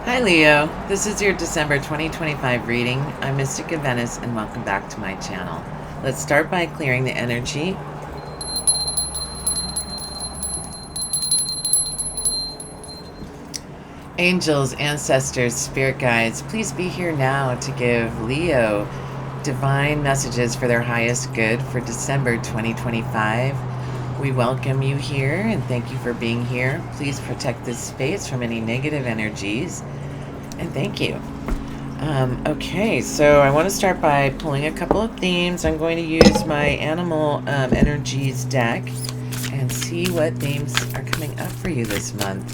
Hi Leo, this is your December 2025 reading. I'm Mystic of Venice and welcome back to my channel. Let's start by clearing the energy. Angels, ancestors, spirit guides, please be here now to give Leo divine messages for their highest good for December 2025. We welcome you here and thank you for being here. Please protect this space from any negative energies and thank you. Okay, so I want to start by pulling a couple of themes. I'm going to use my Animal Energies deck and see what themes are coming up for you this month.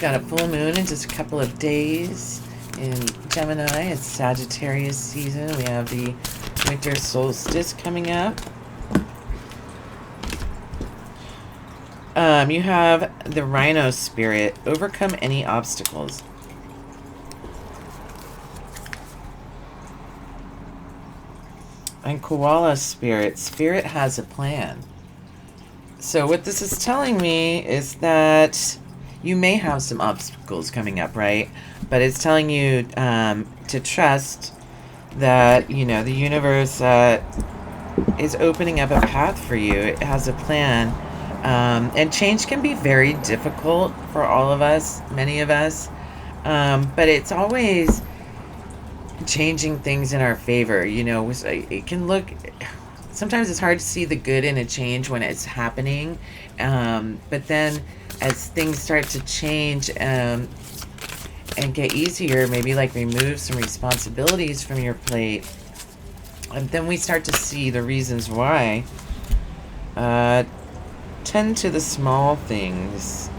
Got a full moon in just a couple of days in Gemini. It's Sagittarius season. We have the winter solstice coming up. You have the Rhino spirit. Overcome any obstacles. And Koala spirit. Spirit has a plan. So what this is telling me is that you may have some obstacles coming up, right? But it's telling you to trust that, you know, the universe is opening up a path for you. It has a plan. And change can be very difficult for all of us, many of us. But it's always changing things in our favor. You know, it can look, sometimes it's hard to see the good in a change when it's happening. But then as things start to change and get easier, maybe like remove some responsibilities from your plate, and then we start to see the reasons why. Tend to the small things.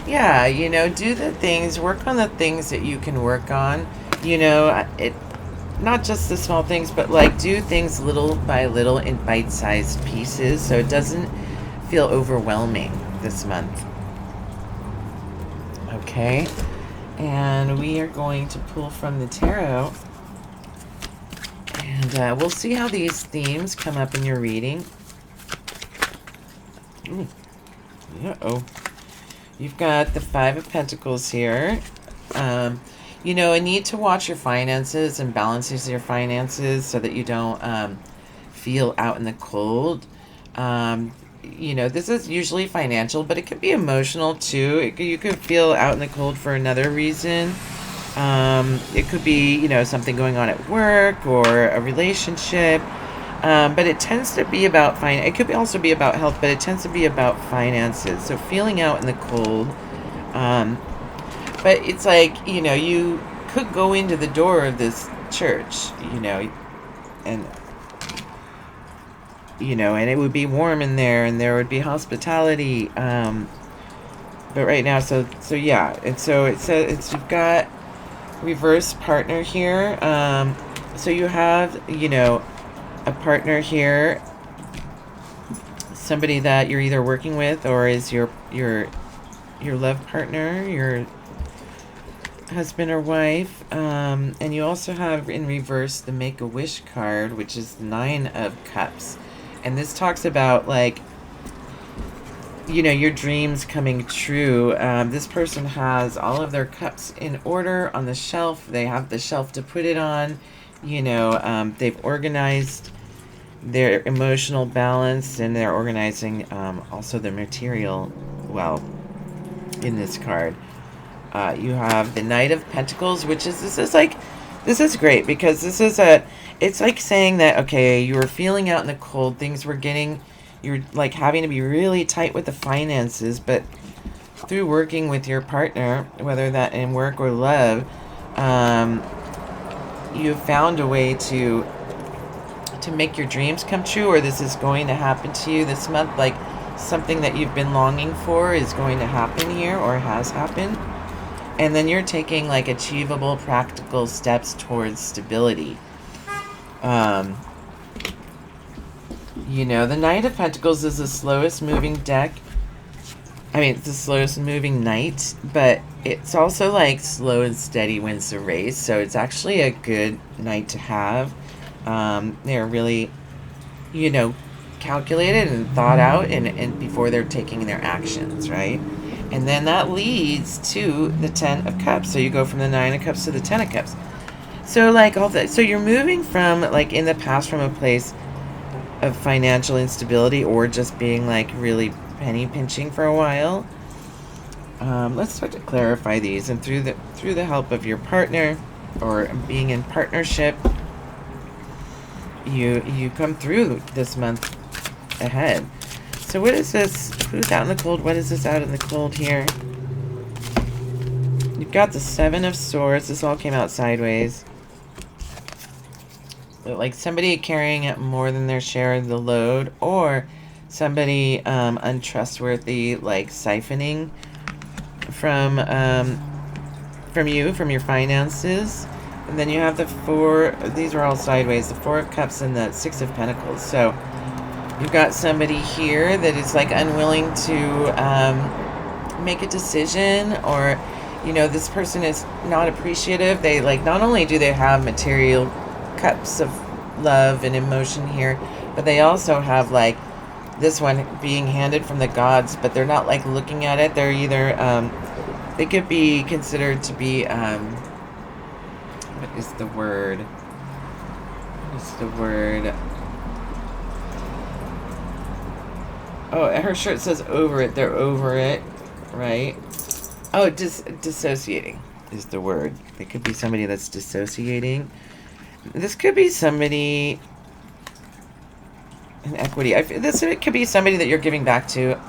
Yeah, you know, do the things, work on the things that you can work on. You know, it not just the small things, but like do things little by little in bite-sized pieces so it doesn't feel overwhelming this month. Okay, and we are going to pull from the tarot, and we'll see how these themes come up in your reading. Uh-oh. You've got the Five of Pentacles here. You know, a need to watch your finances and balances your finances so that you don't feel out in the cold. You know, this is usually financial, but it could be emotional too. You could feel out in the cold for another reason. It could be, you know, something going on at work or a relationship. But it tends to be about it could also be about health, but it tends to be about finances. So feeling out in the cold. But it's like, you know, you could go into the door of this church, you know, and and it would be warm in there, and there would be hospitality. But right now, so yeah, and so it says you've got reverse partner here. So you have, you know, a partner here, somebody that you're either working with or is your love partner, your husband or wife. And you also have in reverse the Make-A-Wish card, which is the Nine of Cups. And this talks about, like, you know, your dreams coming true. This person has all of their cups in order on the shelf. They have the shelf to put it on. You know, they've organized their emotional balance, and they're organizing also the material well in this card. You have the Knight of Pentacles, which is this is great because it's like saying that, okay, you were feeling out in the cold, you're like having to be really tight with the finances, but through working with your partner, whether that in work or love, you've found a way to make your dreams come true, or this is going to happen to you this month. Like something that you've been longing for is going to happen here or has happened. And then you're taking like achievable, practical steps towards stability. You know, the Knight of Pentacles is the slowest moving deck. I mean, it's the slowest moving knight, but it's also like slow and steady wins the race. So it's actually a good knight to have. They're really, you know, calculated and thought out and before they're taking their actions, right? And then that leads to the 10 of Cups. So you go from the 9 of Cups to the 10 of Cups. So like all that, so you're moving from like in the past from a place of financial instability or just being like really penny pinching for a while. Let's start to clarify these, and through the help of your partner or being in partnership, you come through this month ahead. So what is this? Who's out in the cold? What is this out in the cold here? You've got the 7 of Swords. This all came out sideways. Like somebody carrying more than their share of the load, or somebody untrustworthy, like siphoning from you, from your finances. And then you have the 4, these are all sideways, the 4 of Cups and the 6 of Pentacles. So you've got somebody here that is like unwilling to make a decision, or you know, this person is not appreciative. They like, not only do they have material cups of love and emotion here, but they also have like this one being handed from the gods, but they're not like looking at it. They're either they could be considered to be what is the word? Oh, her shirt says over it. They're over it, right? Oh, dissociating is the word. It could be somebody that's dissociating. This could be somebody in equity. This could be somebody that you're giving back to.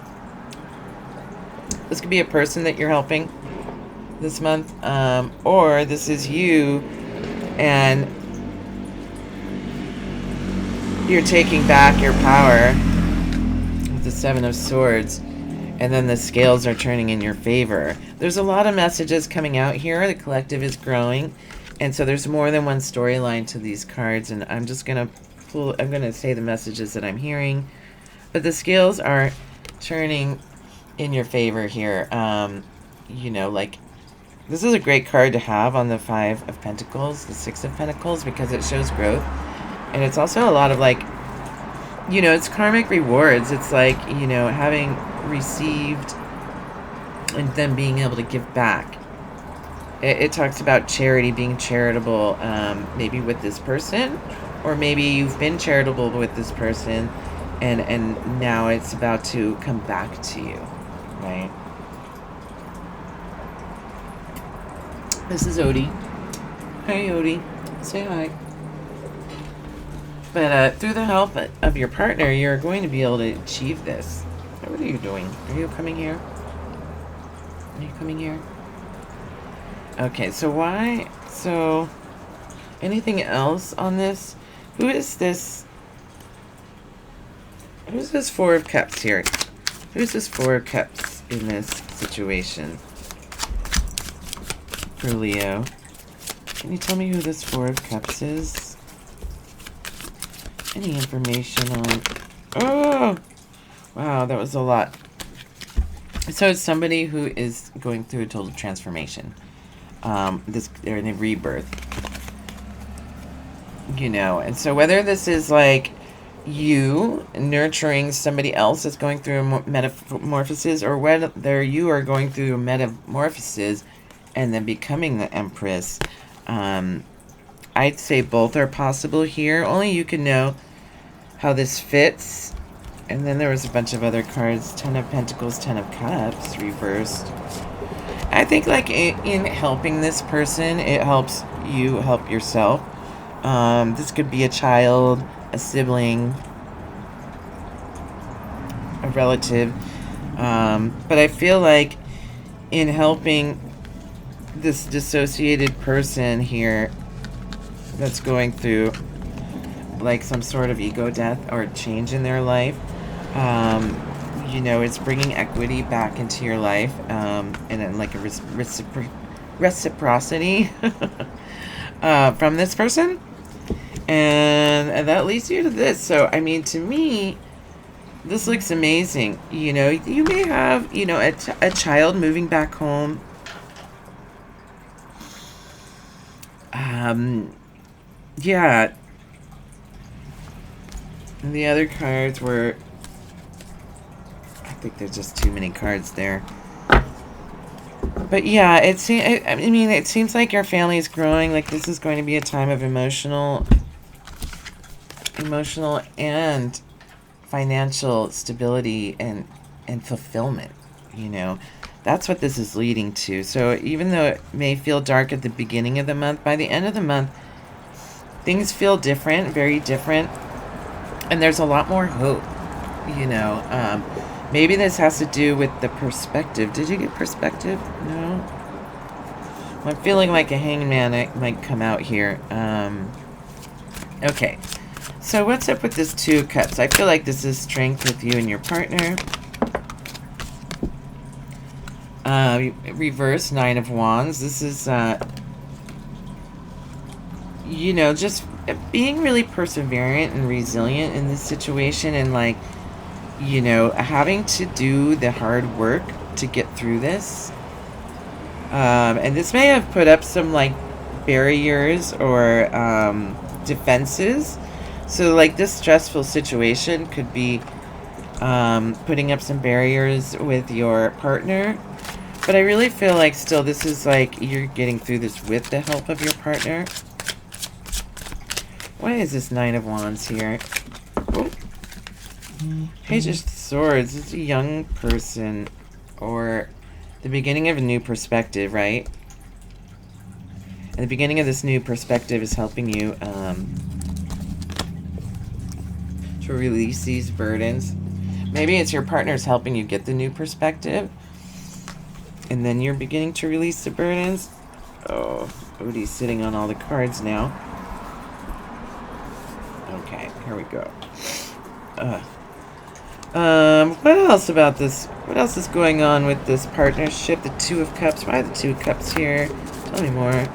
This could be a person that you're helping this month. Or this is you and you're taking back your power with the 7 of Swords. And then the scales are turning in your favor. There's a lot of messages coming out here. The collective is growing. And so there's more than one storyline to these cards. And I'm just going to say the messages that I'm hearing. But the scales are turning in your favor here. You know, like, this is a great card to have on the 5 of Pentacles, the 6 of Pentacles, because it shows growth. And it's also a lot of, like, you know, it's karmic rewards. It's like, you know, having received and then being able to give back. It talks about charity, being charitable, maybe with this person, or maybe you've been charitable with this person, and now it's about to come back to you, right? This is Odie. Hi, Odie. Say hi. But through the help of your partner, you're going to be able to achieve this. What are you doing? Are you coming here? Are you coming here? Okay, so why? So, anything else on this? Who is this? Who's this 4 of Cups here? Who's this 4 of Cups in this situation? For Leo. Can you tell me who this 4 of Cups is? Any information on... Oh! Wow, that was a lot. So it's somebody who is going through a total transformation. They're in a rebirth. You know, and so whether this is like you nurturing somebody else that's going through metamorphosis, or whether you are going through metamorphosis and then becoming the Empress, I'd say both are possible here. Only you can know how this fits. And then there was a bunch of other cards. 10 of Pentacles, 10 of Cups, reversed. I think like in helping this person, it helps you help yourself. This could be a child, a sibling, a relative. But I feel like in helping this dissociated person here that's going through like some sort of ego death or change in their life, you know, it's bringing equity back into your life, and then like a reciprocity from this person, and that leads you to this. So I mean, to me, this looks amazing. You know, you may have, you know, a child moving back home. Yeah. And the other cards were... I think there's just too many cards there. But yeah, I mean, it seems like your family is growing. Like this is going to be a time of emotional and financial stability and fulfillment. You know, that's what this is leading to. So even though it may feel dark at the beginning of the month, by the end of the month, things feel different, very different, and there's a lot more hope. You know, maybe this has to do with the perspective. Did you get perspective? No. I'm feeling like a hangman might come out here. Okay. So what's up with this Two of Cups? I feel like this is strength with you and your partner. Reverse Nine of Wands. This is, you know, just being really perseverant and resilient in this situation, and like, you know, having to do the hard work to get through this. And this may have put up some like barriers or defenses. So like this stressful situation could be putting up some barriers with your partner. But I really feel like still this is like you're getting through this with the help of your partner. Why is this Nine of Wands here? Oh. Page of Swords. It's a young person or the beginning of a new perspective, right? And the beginning of this new perspective is helping you to release these burdens. Maybe it's your partner's helping you get the new perspective, and then you're beginning to release the burdens. Oh, Odie's sitting on all the cards now. Okay, here we go. What else about this? What else is going on with this partnership? The Two of Cups. Why the Two of Cups here? Tell me more.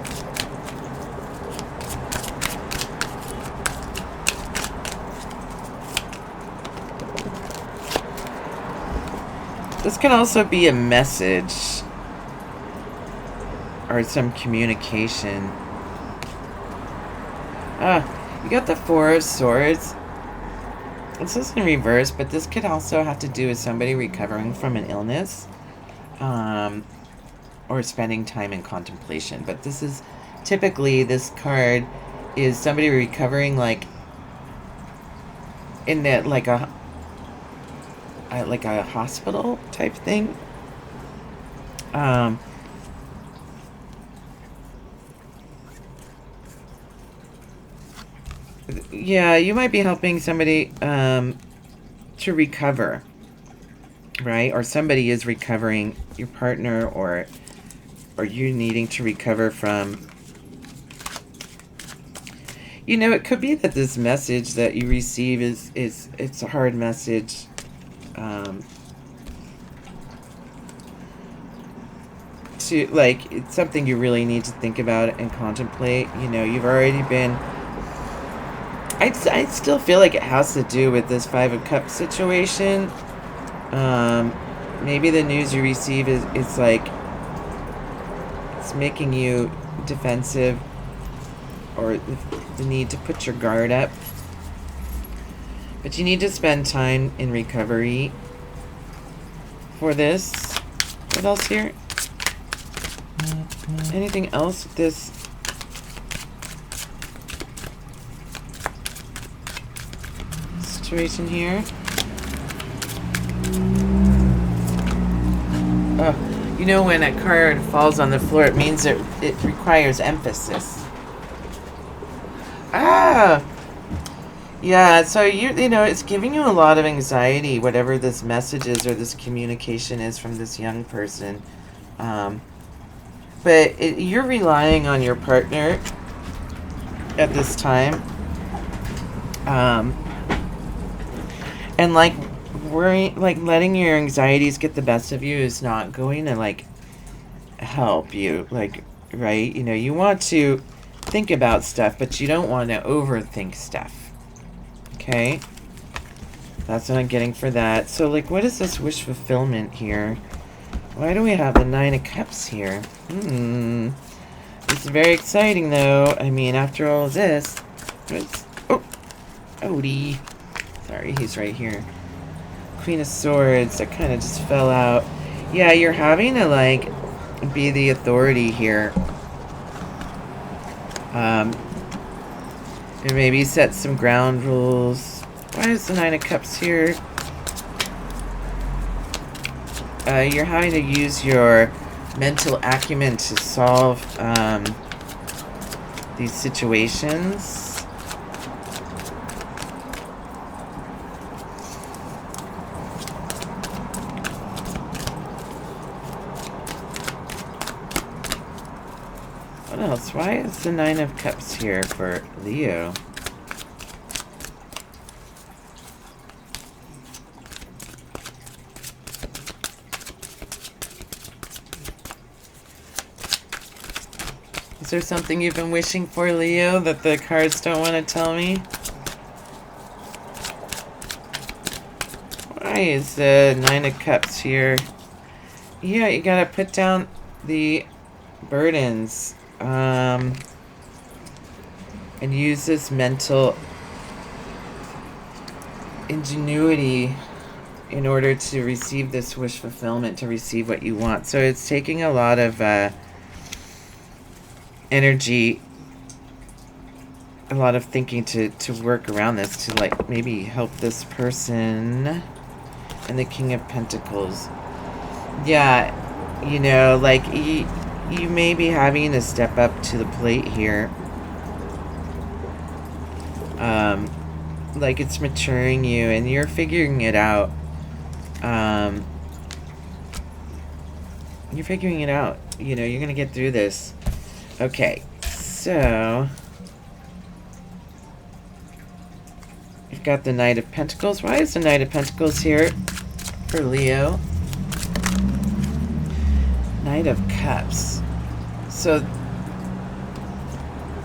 This can also be a message or some communication. You got the Four of Swords. This is in reverse, but this could also have to do with somebody recovering from an illness, or spending time in contemplation. But this is typically, this card is somebody recovering, like in that like a hospital type thing. Yeah, you might be helping somebody to recover, right? Or somebody is recovering, your partner or you needing to recover from. You know, it could be that this message that you receive is it's a hard message. To like, it's something you really need to think about and contemplate. You know, you've already been. I still feel like it has to do with this Five of Cups situation. Maybe the news you receive is like it's making you defensive, or the need to put your guard up. But you need to spend time in recovery for this. What else here? Anything else with this? Situation here? Oh, you know, when a card falls on the floor, it means it requires emphasis. Ah! Yeah, so you know, it's giving you a lot of anxiety, whatever this message is or this communication is from this young person. But you're relying on your partner at this time. And like worrying, like letting your anxieties get the best of you is not going to like help you. Like, right? You know, you want to think about stuff, but you don't want to overthink stuff. Okay? That's what I'm getting for that. So like, what is this wish fulfillment here? Why do we have the Nine of Cups here? It's very exciting though. I mean, after all of this, oh, Odie. Sorry, he's right here. Queen of Swords, that kind of just fell out. Yeah, you're having to like be the authority here. And maybe set some ground rules. Why is the Nine of Cups here? You're having to use your mental acumen to solve these situations. What else? Why is the Nine of Cups here for Leo? Is there something you've been wishing for, Leo, that the cards don't want to tell me? Why is the Nine of Cups here? Yeah, you gotta put down the burdens. And use this mental ingenuity in order to receive this wish fulfillment, to receive what you want. So it's taking a lot of energy, a lot of thinking to work around this, to like maybe help this person. And the King of Pentacles. Yeah, you know, like you may be having to step up to the plate here. Like it's maturing you and you're figuring it out. You're figuring it out. You know, you're gonna get through this. Okay, so you've got the Knight of Pentacles. Why is the Knight of Pentacles here for Leo? Knight of Cups. So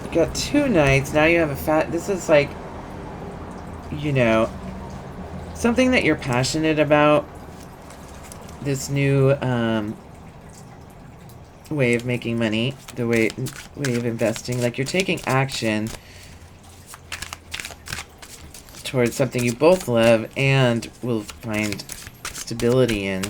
you got two knights. Now you have a fat. This is like, you know, something that you're passionate about. This new way of making money, the way of investing. Like you're taking action towards something you both love and will find stability in.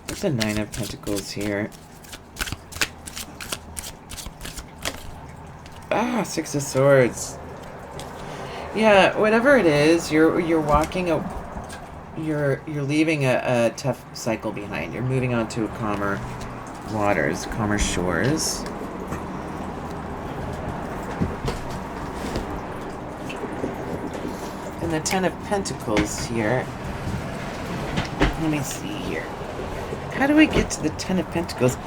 What's the Nine of Pentacles here? Ah, Six of Swords. Yeah, whatever it is, you're walking you're leaving a tough cycle behind. You're moving on to calmer waters, calmer shores. And the Ten of Pentacles here. Let me see here. How do we get to the Ten of Pentacles?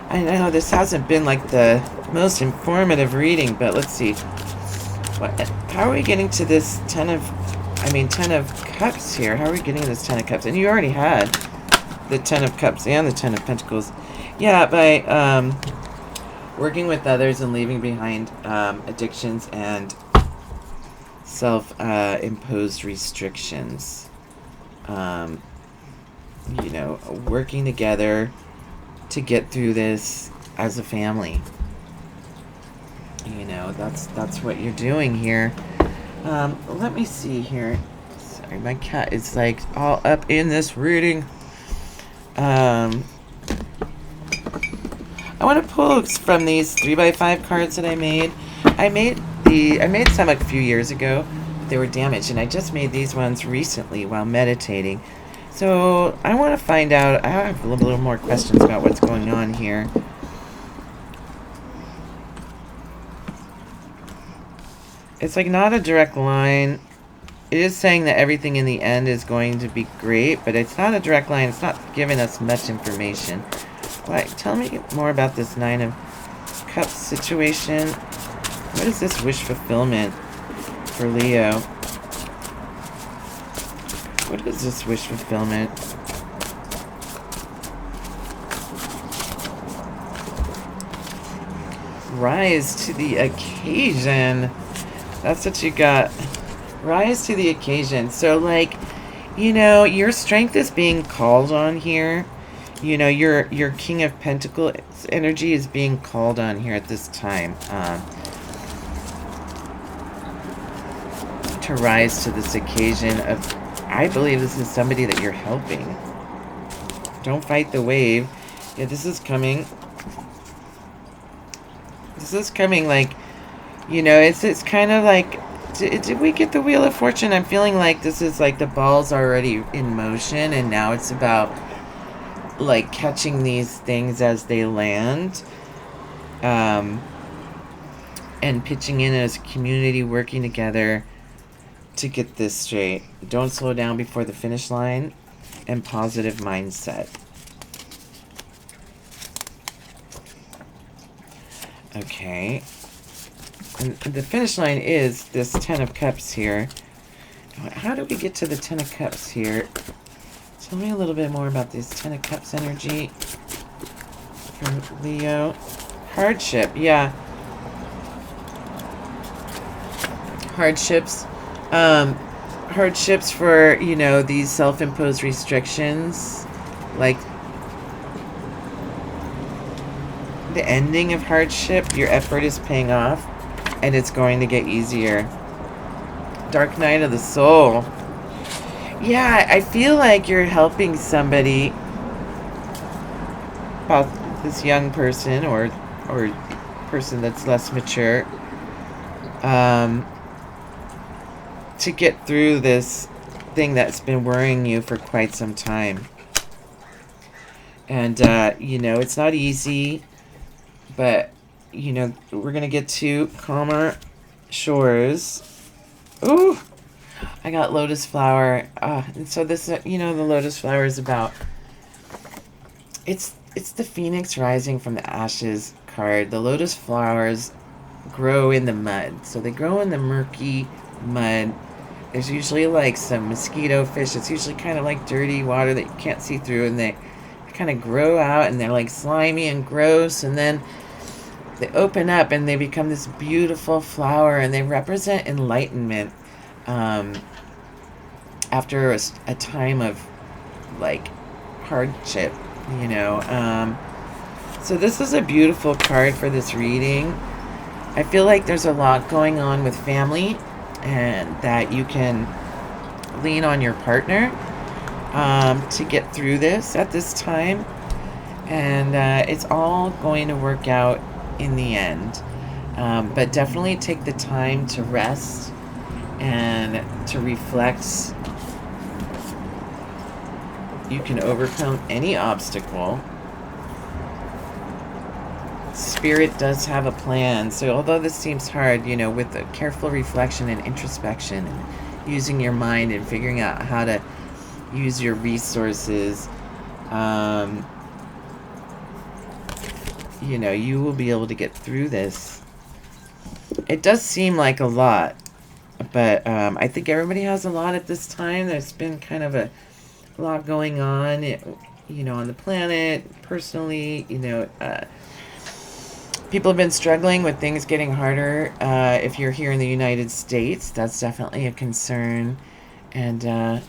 I know this hasn't been like the most informative reading, but let's see. How are we getting to this Ten of Cups here? How are we getting to this Ten of Cups? And you already had the Ten of Cups and the Ten of Pentacles. Yeah, by working with others and leaving behind addictions and self-imposed restrictions. You know, working together to get through this as a family. You know, that's what you're doing here. Let me see here. Sorry, my cat is like all up in this reading. I want to pull from these 3x5 cards that I made. I made some a few years ago. They were damaged, and I just made these ones recently while meditating. So I want to find out. I have a little more questions about what's going on here. It's like not a direct line. It is saying that everything in the end is going to be great, but it's not a direct line. It's not giving us much information. Like, tell me more about this Nine of Cups situation. What is this wish fulfillment for Leo? What is this wish fulfillment? Rise to the occasion. That's what you got. Rise to the occasion. So, like, you know, your strength is being called on here. You know, your King of Pentacles energy is being called on here at this time. to rise to this occasion of, I believe this is somebody that you're helping. Don't fight the wave. Yeah, this is coming. This is coming like, you know, it's kind of like, did we get the Wheel of Fortune? I'm feeling like this is like the ball's already in motion, and now it's about like catching these things as they land, and pitching in as a community, working together to get this straight. Don't slow down before the finish line, and positive mindset. Okay. And the finish line is this Ten of Cups here. How do we get to the Ten of Cups here? Tell me a little bit more about this Ten of Cups energy for Leo. Hardship, yeah. Hardships. Hardships for, you know, these self-imposed restrictions. Like the ending of hardship, your effort is paying off, and it's going to get easier. Dark Night of the Soul. Yeah, I feel like you're helping somebody, this young person or person that's less mature, to get through this thing that's been worrying you for quite some time. And, you know, it's not easy, but, you know, we're going to get to calmer shores. Ooh, I got Lotus Flower. And so this, you know, the Lotus Flower is about, it's the Phoenix rising from the ashes card. The Lotus Flowers grow in the mud. So they grow in the murky mud. There's usually like some mosquito fish. It's usually kind of like dirty water that you can't see through, and they kind of grow out, and they're like slimy and gross, and then they open up and they become this beautiful flower, and they represent enlightenment after a time of like hardship, you know. So this is a beautiful card for this reading. I feel like there's a lot going on with family, and that you can lean on your partner to get through this at this time, and it's all going to work out in the end, but definitely take the time to rest and to reflect. You can overcome any obstacle. Spirit does have a plan. So although this seems hard, you know, with the careful reflection and introspection and using your mind and figuring out how to use your resources, you know, you will be able to get through this. It does seem like a lot, but I think everybody has a lot at this time. There's been kind of a lot going on, you know, on the planet, personally, you know. People have been struggling with things getting harder. If you're here in the United States, that's definitely a concern. And let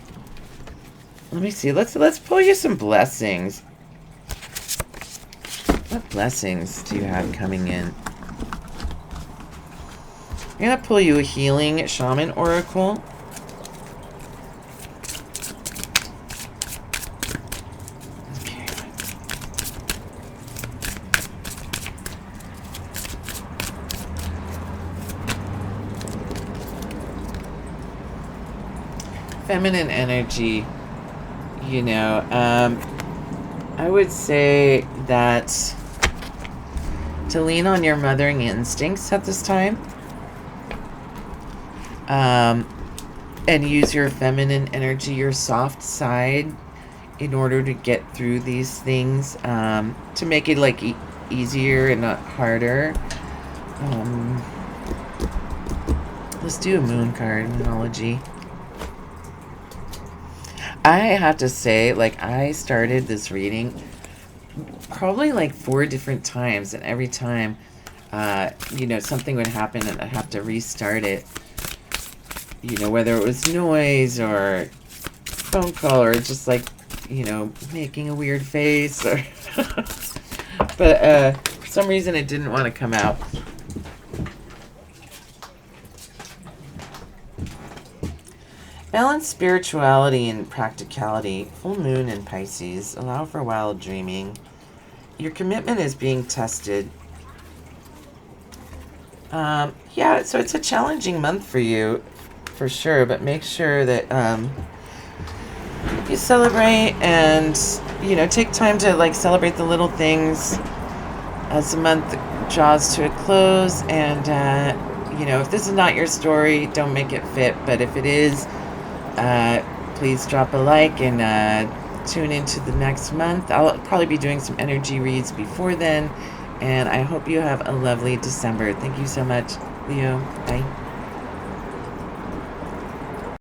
me see. Let's pull you some blessings. What blessings do you have coming in? I'm gonna pull you a healing shaman oracle. Feminine energy, you know, I would say that to lean on your mothering instincts at this time, and use your feminine energy, your soft side, in order to get through these things, to make it like easier and not harder. Let's do a moon card, Moonology. I have to say, like, I started this reading probably like 4 different times, and every time, you know, something would happen and I'd have to restart it. You know, whether it was noise or phone call or just like, you know, making a weird face or but for some reason it didn't want to come out. Balance spirituality and practicality. Full moon in Pisces. Allow for wild dreaming. Your commitment is being tested. Yeah, so it's a challenging month for you, for sure, but make sure that you celebrate and, take time to like celebrate the little things as the month draws to a close. And, if this is not your story, don't make it fit. But if it is, please drop a like and tune into the next month. I'll probably be doing some energy reads before then. And I hope you have a lovely December. Thank you so much, Leo. Bye.